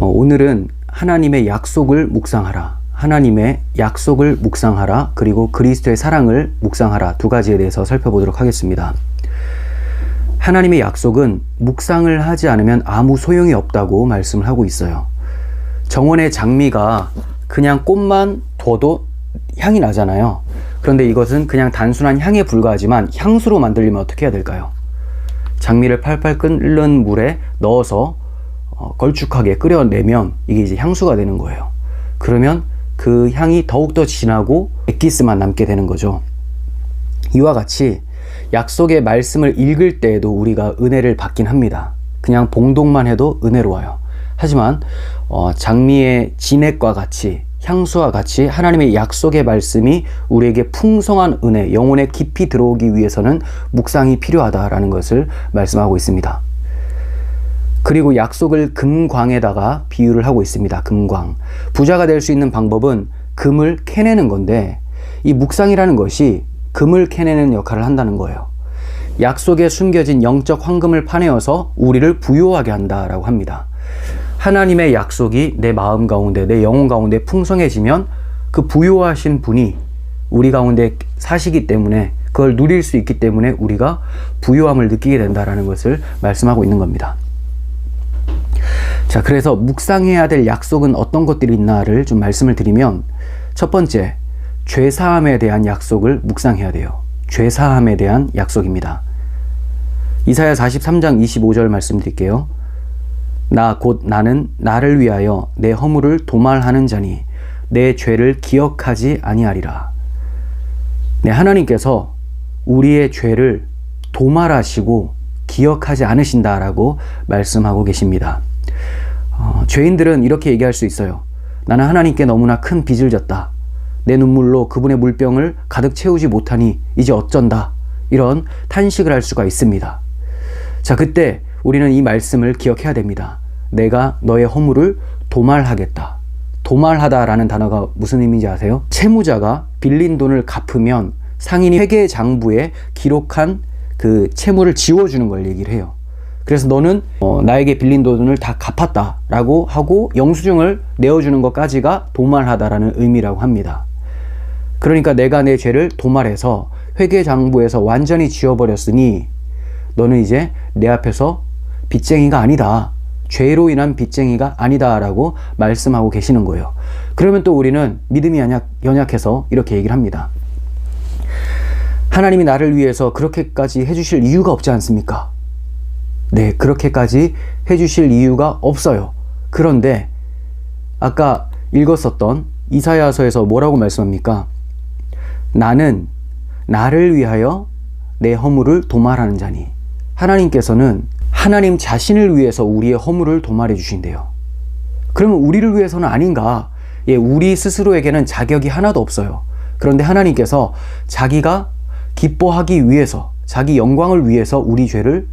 오늘은 하나님의 약속을 묵상하라, 하나님의 약속을 묵상하라, 그리고 그리스도의 사랑을 묵상하라, 두 가지에 대해서 살펴보도록 하겠습니다. 하나님의 약속은 묵상을 하지 않으면 아무 소용이 없다고 말씀을 하고 있어요. 정원의 장미가 그냥 꽃만 둬도 향이 나잖아요. 그런데 이것은 그냥 단순한 향에 불과하지만 향수로 만들려면 어떻게 해야 될까요? 장미를 팔팔 끓는 물에 넣어서 걸쭉하게 끓여내면 이게 이제 향수가 되는 거예요. 그러면 그 향이 더욱더 진하고 엑기스만 남게 되는 거죠. 이와 같이 약속의 말씀을 읽을 때에도 우리가 은혜를 받긴 합니다. 그냥 봉독만 해도 은혜로워요. 하지만 장미의 진액과 같이, 향수와 같이 하나님의 약속의 말씀이 우리에게 풍성한 은혜, 영혼에 깊이 들어오기 위해서는 묵상이 필요하다라는 것을 말씀하고 있습니다. 그리고 약속을 금광에다가 비유를 하고 있습니다. 금광. 부자가 될 수 있는 방법은 금을 캐내는 건데, 이 묵상이라는 것이 금을 캐내는 역할을 한다는 거예요. 약속에 숨겨진 영적 황금을 파내어서 우리를 부유하게 한다라고 합니다. 하나님의 약속이 내 마음 가운데, 내 영혼 가운데 풍성해지면 그 부유하신 분이 우리 가운데 사시기 때문에, 그걸 누릴 수 있기 때문에 우리가 부유함을 느끼게 된다라는 것을 말씀하고 있는 겁니다. 자, 그래서 묵상해야 될 약속은 어떤 것들이 있나를 좀 말씀을 드리면, 첫 번째, 죄사함에 대한 약속을 묵상해야 돼요. 죄사함에 대한 약속입니다. 이사야 43장 25절 말씀드릴게요. 나는 나를 위하여 내 허물을 도말하는 자니 내 죄를 기억하지 아니하리라. 네, 하나님께서 우리의 죄를 도말하시고 기억하지 않으신다라고 말씀하고 계십니다. 죄인들은 이렇게 얘기할 수 있어요. 나는 하나님께 너무나 큰 빚을 졌다. 내 눈물로 그분의 물병을 가득 채우지 못하니 이제 어쩐다. 이런 탄식을 할 수가 있습니다. 자, 그때 우리는 이 말씀을 기억해야 됩니다. 내가 너의 허물을 도말하겠다. 도말하다라는 단어가 무슨 의미인지 아세요? 채무자가 빌린 돈을 갚으면 상인이 회계장부에 기록한 그 채무를 지워주는 걸 얘기를 해요. 그래서 너는 나에게 빌린 돈을 다 갚았다라고 하고 영수증을 내어주는 것까지가 도말하다라는 의미라고 합니다. 그러니까 내가 내 죄를 도말해서 회계장부에서 완전히 지워버렸으니 너는 이제 내 앞에서 빚쟁이가 아니다. 죄로 인한 빚쟁이가 아니다라고 말씀하고 계시는 거예요. 그러면 또 우리는 믿음이 연약해서 이렇게 얘기를 합니다. 하나님이 나를 위해서 그렇게까지 해주실 이유가 없지 않습니까? 네, 그렇게까지 해주실 이유가 없어요. 그런데 아까 읽었었던 이사야서에서 뭐라고 말씀합니까? 나는 나를 위하여 내 허물을 도말하는 자니. 하나님께서는 하나님 자신을 위해서 우리의 허물을 도말해 주신대요. 그러면 우리를 위해서는 아닌가? 예, 우리 스스로에게는 자격이 하나도 없어요. 그런데 하나님께서 자기가 기뻐하기 위해서, 자기 영광을 위해서 우리 죄를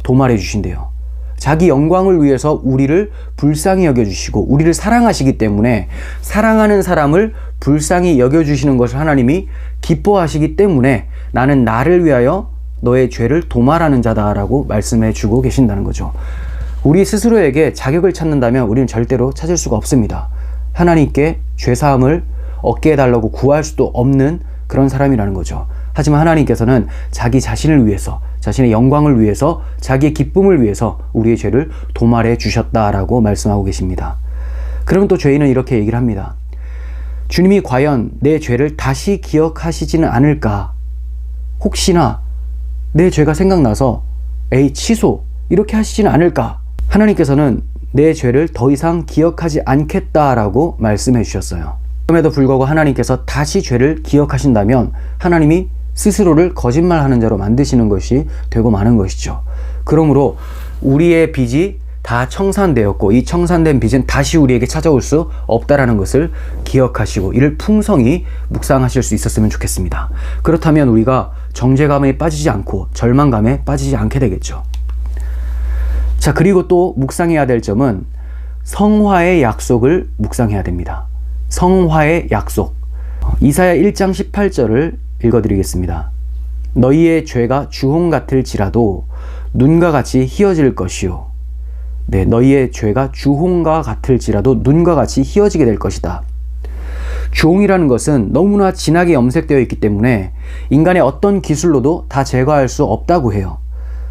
도말해 주신대요. 자기 영광을 위해서 우리를 불쌍히 여겨주시고 우리를 사랑하시기 때문에 사랑하는 사람을 불쌍히 여겨주시는 것을 하나님이 기뻐하시기 때문에 나는 나를 위하여 너의 죄를 도말하는 자다라고 말씀해 주고 계신다는 거죠. 우리 스스로에게 자격을 찾는다면 우리는 절대로 찾을 수가 없습니다. 하나님께 죄사함을 얻게 해달라고 구할 수도 없는 그런 사람이라는 거죠. 하지만 하나님께서는 자기 자신을 위해서, 자신의 영광을 위해서, 자기의 기쁨을 위해서 우리의 죄를 도말해 주셨다라고 말씀하고 계십니다. 그럼 또 죄인은 이렇게 얘기를 합니다. 주님이 과연 내 죄를 다시 기억하시지는 않을까? 혹시나 내 죄가 생각나서 취소 이렇게 하시지는 않을까? 하나님께서는 내 죄를 더 이상 기억하지 않겠다라고 말씀해 주셨어요. 그럼에도 불구하고 하나님께서 다시 죄를 기억하신다면 하나님이 스스로를 거짓말하는 자로 만드시는 것이 되고 마는 것이죠. 그러므로 우리의 빚이 다 청산되었고 이 청산된 빚은 다시 우리에게 찾아올 수 없다라는 것을 기억하시고 이를 풍성히 묵상하실 수 있었으면 좋겠습니다. 그렇다면 우리가 정죄감에 빠지지 않고 절망감에 빠지지 않게 되겠죠. 자, 그리고 또 묵상해야 될 점은 성화의 약속을 묵상해야 됩니다. 성화의 약속. 이사야 1장 18절을 읽어드리겠습니다. 너희의 죄가 주홍 같을지라도 눈과 같이 희어질 것이요 네, 너희의 죄가 주홍과 같을지라도 눈과 같이 희어지게 될 것이다. 주홍이라는 것은 너무나 진하게 염색되어 있기 때문에 인간의 어떤 기술로도 다 제거할 수 없다고 해요.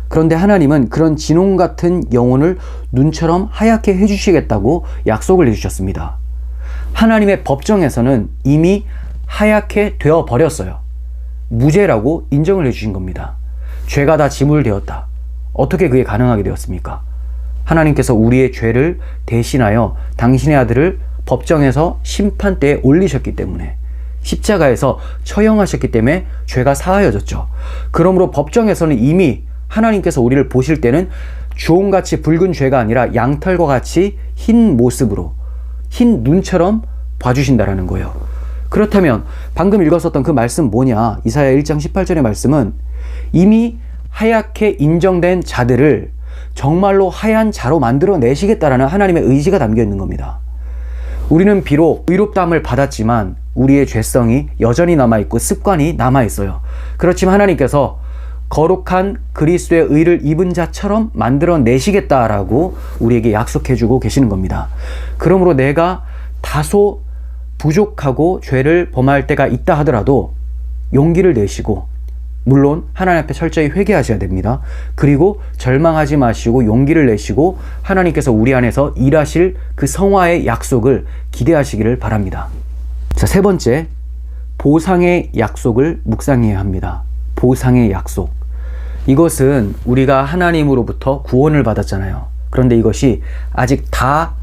그런데 하나님은 그런 진홍 같은 영혼을 눈처럼 하얗게 해주시겠다고 약속을 해주셨습니다. 하나님의 법정에서는 이미 하얗게 되어 버렸어요. 무죄라고 인정을 해주신 겁니다. 죄가 다 지물되었다. 어떻게 그게 가능하게 되었습니까? 하나님께서 우리의 죄를 대신하여 당신의 아들을 법정에서 심판대에 올리셨기 때문에, 십자가에서 처형하셨기 때문에 죄가 사하여졌죠. 그러므로 법정에서는 이미 하나님께서 우리를 보실 때는 주홍같이 붉은 죄가 아니라 양털과 같이 흰 모습으로, 흰 눈처럼 봐주신다라는 거예요. 그렇다면 방금 읽었었던 그 말씀 뭐냐? 이사야 1장 18절의 말씀은 이미 하얗게 인정된 자들을 정말로 하얀 자로 만들어 내시겠다라는 하나님의 의지가 담겨 있는 겁니다. 우리는 비록 의롭다함을 받았지만 우리의 죄성이 여전히 남아있고 습관이 남아있어요. 그렇지만 하나님께서 거룩한 그리스도의 의를 입은 자처럼 만들어 내시겠다라고 우리에게 약속해주고 계시는 겁니다. 그러므로 내가 다소 부족하고 죄를 범할 때가 있다 하더라도 용기를 내시고, 물론 하나님 앞에 철저히 회개하셔야 됩니다. 그리고 절망하지 마시고 용기를 내시고 하나님께서 우리 안에서 일하실 그 성화의 약속을 기대하시기를 바랍니다. 자, 세 번째, 보상의 약속을 묵상해야 합니다. 보상의 약속. 이것은 우리가 하나님으로부터 구원을 받았잖아요. 그런데 이것이 아직 다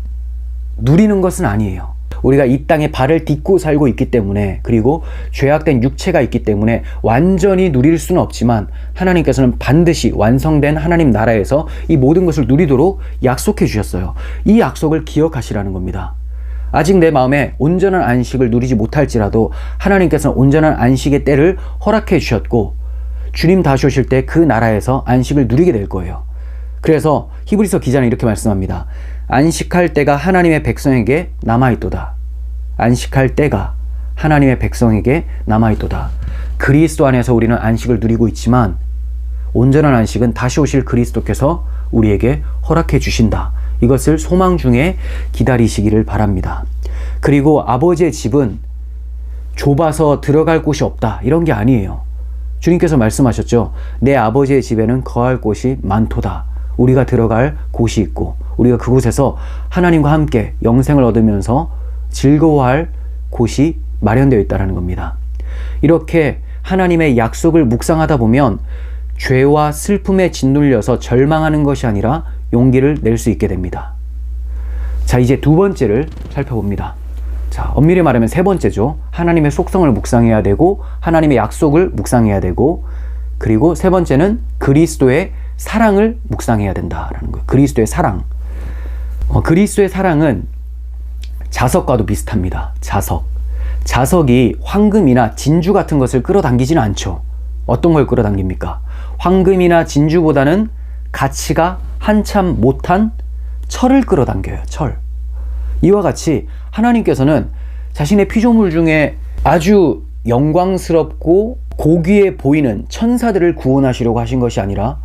누리는 것은 아니에요. 우리가 이 땅에 발을 딛고 살고 있기 때문에, 그리고 죄악된 육체가 있기 때문에 완전히 누릴 수는 없지만 하나님께서는 반드시 완성된 하나님 나라에서 이 모든 것을 누리도록 약속해 주셨어요. 이 약속을 기억하시라는 겁니다. 아직 내 마음에 온전한 안식을 누리지 못할지라도 하나님께서는 온전한 안식의 때를 허락해 주셨고, 주님 다시 오실 때 그 나라에서 안식을 누리게 될 거예요. 그래서 히브리서 기자는 이렇게 말씀합니다. 안식할 때가 하나님의 백성에게 남아있도다. 안식할 때가 하나님의 백성에게 남아있도다. 그리스도 안에서 우리는 안식을 누리고 있지만 온전한 안식은 다시 오실 그리스도께서 우리에게 허락해 주신다. 이것을 소망 중에 기다리시기를 바랍니다. 그리고 아버지의 집은 좁아서 들어갈 곳이 없다, 이런 게 아니에요. 주님께서 말씀하셨죠. 내 아버지의 집에는 거할 곳이 많도다. 우리가 들어갈 곳이 있고 우리가 그곳에서 하나님과 함께 영생을 얻으면서 즐거워할 곳이 마련되어 있다는 겁니다. 이렇게 하나님의 약속을 묵상하다 보면 죄와 슬픔에 짓눌려서 절망하는 것이 아니라 용기를 낼 수 있게 됩니다. 자, 이제 두 번째를 살펴봅니다. 자, 엄밀히 말하면 세 번째죠. 하나님의 속성을 묵상해야 되고 하나님의 약속을 묵상해야 되고, 그리고 세 번째는 그리스도의 사랑을 묵상해야 된다라는 거예요. 그리스도의 사랑. 그리스도의 사랑은 자석과도 비슷합니다. 자석이 황금이나 진주 같은 것을 끌어당기지는 않죠. 어떤 걸 끌어당깁니까? 황금이나 진주보다는 가치가 한참 못한 철을 끌어당겨요. 철. 이와 같이 하나님께서는 자신의 피조물 중에 아주 영광스럽고 고귀해 보이는 천사들을 구원하시려고 하신 것이 아니라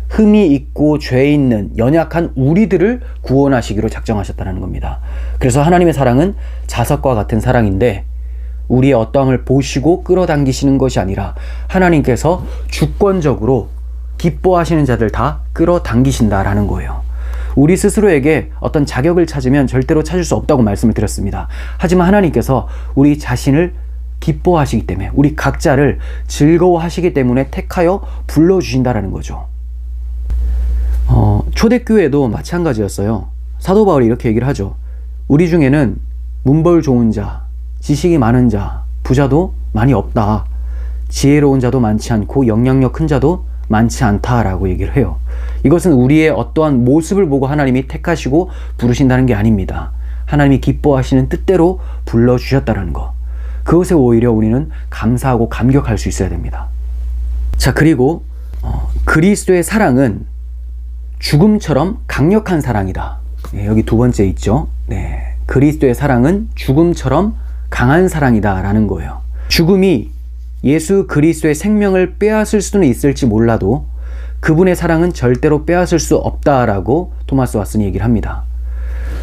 흠이 있고 죄 있는 연약한 우리들을 구원하시기로 작정하셨다는 겁니다. 그래서 하나님의 사랑은 자석과 같은 사랑인데 우리의 어떠함을 보시고 끌어당기시는 것이 아니라 하나님께서 주권적으로 기뻐하시는 자들 다 끌어당기신다라는 거예요. 우리 스스로에게 어떤 자격을 찾으면 절대로 찾을 수 없다고 말씀을 드렸습니다. 하지만 하나님께서 우리 자신을 기뻐하시기 때문에, 우리 각자를 즐거워하시기 때문에 택하여 불러주신다라는 거죠. 초대교회도 마찬가지였어요. 사도 바울이 이렇게 얘기를 하죠. 우리 중에는 문벌 좋은 자, 지식이 많은 자, 부자도 많이 없다. 지혜로운 자도 많지 않고 영향력 큰 자도 많지 않다라고 얘기를 해요. 이것은 우리의 어떠한 모습을 보고 하나님이 택하시고 부르신다는 게 아닙니다. 하나님이 기뻐하시는 뜻대로 불러주셨다는 거. 그것에 오히려 우리는 감사하고 감격할 수 있어야 됩니다. 자, 그리고 그리스도의 사랑은 죽음처럼 강력한 사랑이다. 네, 여기 두 번째 있죠. 네, 그리스도의 사랑은 죽음처럼 강한 사랑이다 라는 거예요. 죽음이 예수 그리스도의 생명을 빼앗을 수는 있을지 몰라도 그분의 사랑은 절대로 빼앗을 수 없다라고 토마스 왓슨이 얘기를 합니다.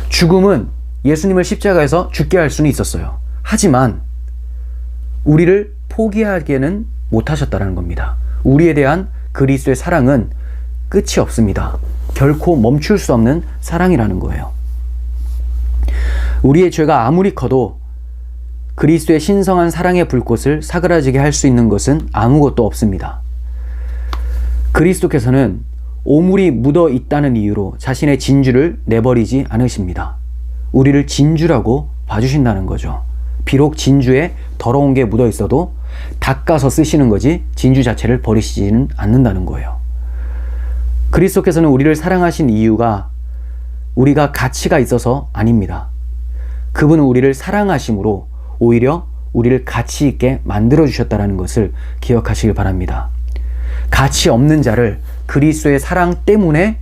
죽음은 예수님을 십자가에서 죽게 할 수는 있었어요. 하지만 우리를 포기하게는 못하셨다는 겁니다. 우리에 대한 그리스도의 사랑은 끝이 없습니다. 결코 멈출 수 없는 사랑이라는 거예요. 우리의 죄가 아무리 커도 그리스도의 신성한 사랑의 불꽃을 사그라지게 할 수 있는 것은 아무것도 없습니다. 그리스도께서는 오물이 묻어 있다는 이유로 자신의 진주를 내버리지 않으십니다. 우리를 진주라고 봐주신다는 거죠. 비록 진주에 더러운 게 묻어 있어도 닦아서 쓰시는 거지 진주 자체를 버리시지는 않는다는 거예요. 그리스도께서는 우리를 사랑하신 이유가 우리가 가치가 있어서 아닙니다. 그분은 우리를 사랑하심으로 오히려 우리를 가치 있게 만들어 주셨다는 것을 기억하시길 바랍니다. 가치 없는 자를 그리스도의 사랑 때문에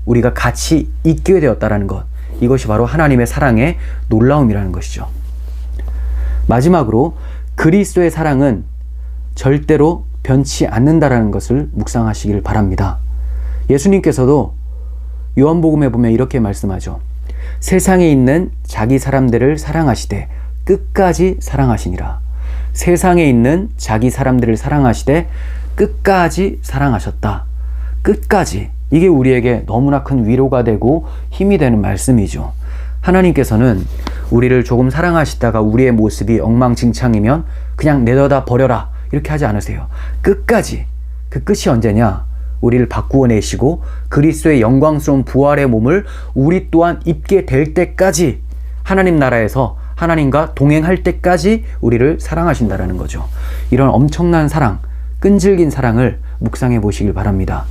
우리가 가치 있게 되었다는 것, 이것이 바로 하나님의 사랑의 놀라움이라는 것이죠. 마지막으로 그리스도의 사랑은 절대로 변치 않는다라는 것을 묵상하시길 바랍니다. 예수님께서도 요한복음에 보면 이렇게 말씀하죠. 세상에 있는 자기 사람들을 사랑하시되 끝까지 사랑하시니라. 세상에 있는 자기 사람들을 사랑하시되 끝까지 사랑하셨다. 끝까지. 이게 우리에게 너무나 큰 위로가 되고 힘이 되는 말씀이죠. 하나님께서는 우리를 조금 사랑하시다가 우리의 모습이 엉망진창이면 그냥 내려다 버려라 이렇게 하지 않으세요. 끝까지. 그 끝이 언제냐? 우리를 바꾸어 내시고 그리스도의 영광스러운 부활의 몸을 우리 또한 입게 될 때까지 하나님 나라에서 하나님과 동행할 때까지 우리를 사랑하신다라는 거죠. 이런 엄청난 사랑, 끈질긴 사랑을 묵상해 보시길 바랍니다.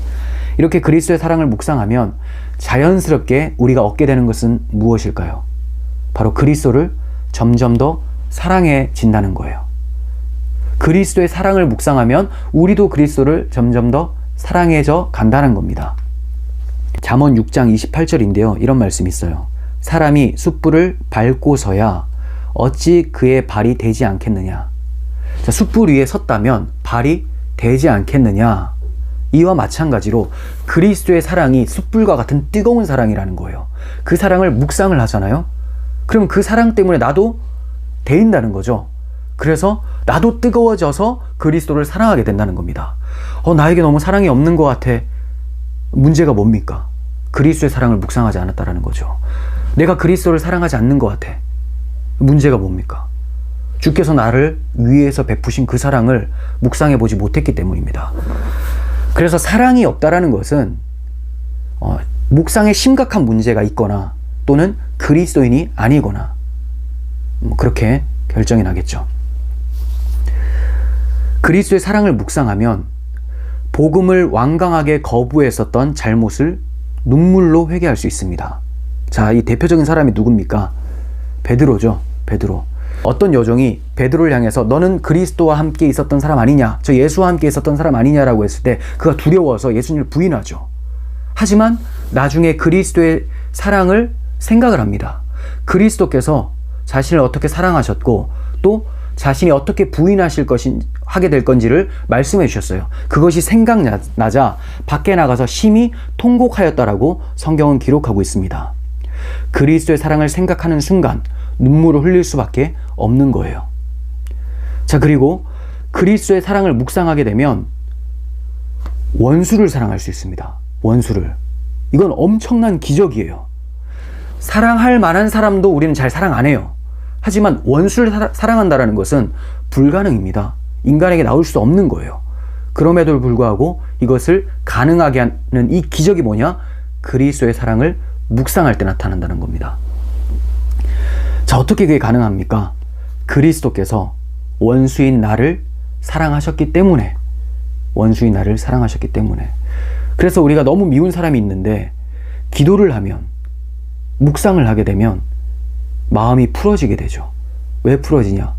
이렇게 그리스도의 사랑을 묵상하면 자연스럽게 우리가 얻게 되는 것은 무엇일까요? 바로 그리스도를 점점 더 사랑해진다는 거예요. 그리스도의 사랑을 묵상하면 우리도 그리스도를 점점 더 사랑해져 간다는 겁니다. 잠언 6장 28절인데요. 이런 말씀이 있어요. 사람이 숯불을 밟고서야 어찌 그의 발이 되지 않겠느냐. 자, 숯불 위에 섰다면 발이 되지 않겠느냐. 이와 마찬가지로 그리스도의 사랑이 숯불과 같은 뜨거운 사랑이라는 거예요. 그 사랑을 묵상을 하잖아요. 그럼 그 사랑 때문에 나도 데인다는 거죠. 그래서 나도 뜨거워져서 그리스도를 사랑하게 된다는 겁니다. 나에게 너무 사랑이 없는 것 같아. 문제가 뭡니까? 그리스도의 사랑을 묵상하지 않았다라는 거죠. 내가 그리스도를 사랑하지 않는 것 같아. 문제가 뭡니까? 주께서 나를 위해서 베푸신 그 사랑을 묵상해 보지 못했기 때문입니다. 그래서 사랑이 없다라는 것은 묵상에 심각한 문제가 있거나 또는 그리스도인이 아니거나 그렇게 결정이 나겠죠. 그리스도의 사랑을 묵상하면 복음을 완강하게 거부했었던 잘못을 눈물로 회개할 수 있습니다. 자, 이 대표적인 사람이 누굽니까? 베드로죠. 베드로. 어떤 여종이 베드로를 향해서 너는 그리스도와 함께 있었던 사람 아니냐, 저 예수와 함께 있었던 사람 아니냐라고 했을 때 그가 두려워서 예수님을 부인하죠. 하지만 나중에 그리스도의 사랑을 생각을 합니다. 그리스도께서 자신을 어떻게 사랑하셨고 또 자신이 어떻게 부인하실 하게 될 건지를 말씀해 주셨어요. 그것이 생각나자 밖에 나가서 심히 통곡하였다라고 성경은 기록하고 있습니다. 그리스도의 사랑을 생각하는 순간 눈물을 흘릴 수밖에 없는 거예요. 자, 그리고 그리스도의 사랑을 묵상하게 되면 원수를 사랑할 수 있습니다. 원수를. 이건 엄청난 기적이에요. 사랑할 만한 사람도 우리는 잘 사랑 안 해요. 하지만 원수를 사랑한다는 것은 불가능입니다. 인간에게 나올 수 없는 거예요. 그럼에도 불구하고 이것을 가능하게 하는 이 기적이 뭐냐? 그리스도의 사랑을 묵상할 때 나타난다는 겁니다. 자, 어떻게 그게 가능합니까? 그리스도께서 원수인 나를 사랑하셨기 때문에, 원수인 나를 사랑하셨기 때문에. 그래서 우리가 너무 미운 사람이 있는데 기도를 하면, 묵상을 하게 되면 마음이 풀어지게 되죠. 왜 풀어지냐?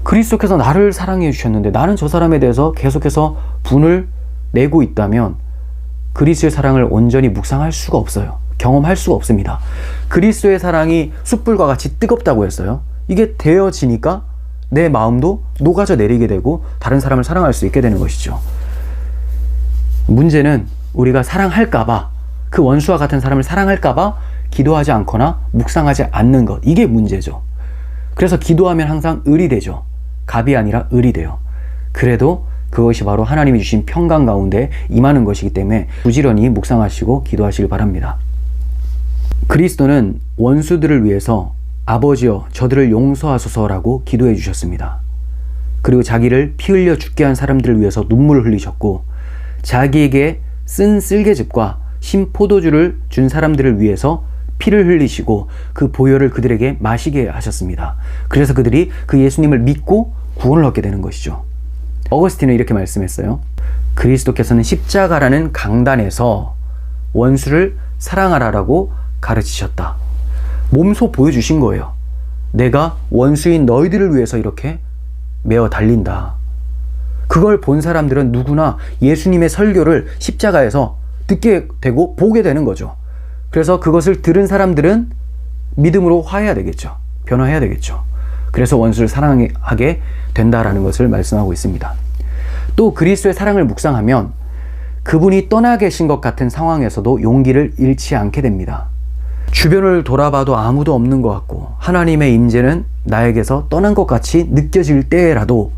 그리스도께서 나를 사랑해 주셨는데 나는 저 사람에 대해서 계속해서 분을 내고 있다면 그리스도의 사랑을 온전히 묵상할 수가 없어요. 경험할 수가 없습니다. 그리스도의 사랑이 숯불과 같이 뜨겁다고 했어요. 이게 되어지니까 내 마음도 녹아져 내리게 되고 다른 사람을 사랑할 수 있게 되는 것이죠. 문제는 우리가 사랑할까봐, 그 원수와 같은 사람을 사랑할까봐 기도하지 않거나 묵상하지 않는 것, 이게 문제죠. 그래서 기도하면 항상 을이 되죠. 갑이 아니라 을이 돼요. 그래도 그것이 바로 하나님이 주신 평강 가운데 임하는 것이기 때문에 부지런히 묵상하시고 기도하시길 바랍니다. 그리스도는 원수들을 위해서 아버지여 저들을 용서하소서라고 기도해 주셨습니다. 그리고 자기를 피 흘려 죽게 한 사람들을 위해서 눈물을 흘리셨고, 자기에게 쓴 쓸개즙과 신 포도주를 준 사람들을 위해서 피를 흘리시고 그 보혈을 그들에게 마시게 하셨습니다. 그래서 그들이 그 예수님을 믿고 구원을 얻게 되는 것이죠. 어거스틴은 이렇게 말씀했어요. 그리스도께서는 십자가라는 강단에서 원수를 사랑하라라고 가르치셨다. 몸소 보여주신 거예요. 내가 원수인 너희들을 위해서 이렇게 메어 달린다. 그걸 본 사람들은 누구나 예수님의 설교를 십자가에서 듣게 되고 보게 되는 거죠. 그래서 그것을 들은 사람들은 믿음으로 화해해야 되겠죠. 변화해야 되겠죠. 그래서 원수를 사랑하게 된다라는 것을 말씀하고 있습니다. 또 그리스도의 사랑을 묵상하면 그분이 떠나 계신 것 같은 상황에서도 용기를 잃지 않게 됩니다. 주변을 돌아봐도 아무도 없는 것 같고 하나님의 임재는 나에게서 떠난 것 같이 느껴질 때라도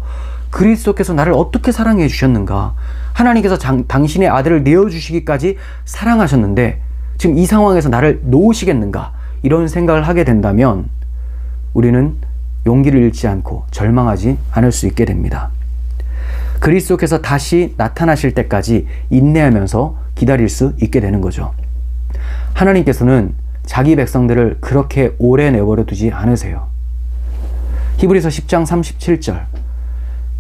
그리스도께서 나를 어떻게 사랑해 주셨는가, 하나님께서 당신의 아들을 내어주시기까지 사랑하셨는데 지금 이 상황에서 나를 놓으시겠는가, 이런 생각을 하게 된다면 우리는 용기를 잃지 않고 절망하지 않을 수 있게 됩니다. 그리스도께서 다시 나타나실 때까지 인내하면서 기다릴 수 있게 되는 거죠. 하나님께서는 자기 백성들을 그렇게 오래 내버려 두지 않으세요. 히브리서 10장 37절,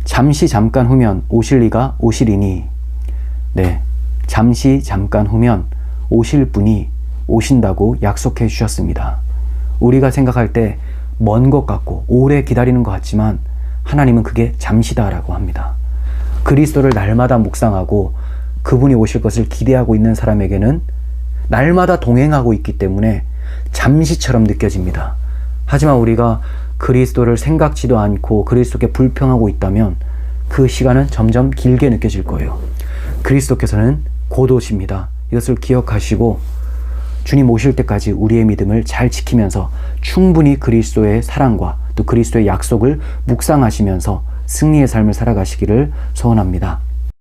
잠시 잠깐 후면 오실 이가 오시리니, 네, 잠시 잠깐 후면 오실 분이 오신다고 약속해 주셨습니다. 우리가 생각할 때 먼 것 같고 오래 기다리는 것 같지만 하나님은 그게 잠시다라고 합니다. 그리스도를 날마다 묵상하고 그분이 오실 것을 기대하고 있는 사람에게는 날마다 동행하고 있기 때문에 잠시처럼 느껴집니다. 하지만 우리가 그리스도를 생각지도 않고 그리스도께 불평하고 있다면 그 시간은 점점 길게 느껴질 거예요. 그리스도께서는 곧 오십니다. 이것을 기억하시고 주님 오실 때까지 우리의 믿음을 잘 지키면서 충분히 그리스도의 사랑과 또 그리스도의 약속을 묵상하시면서 승리의 삶을 살아가시기를 소원합니다.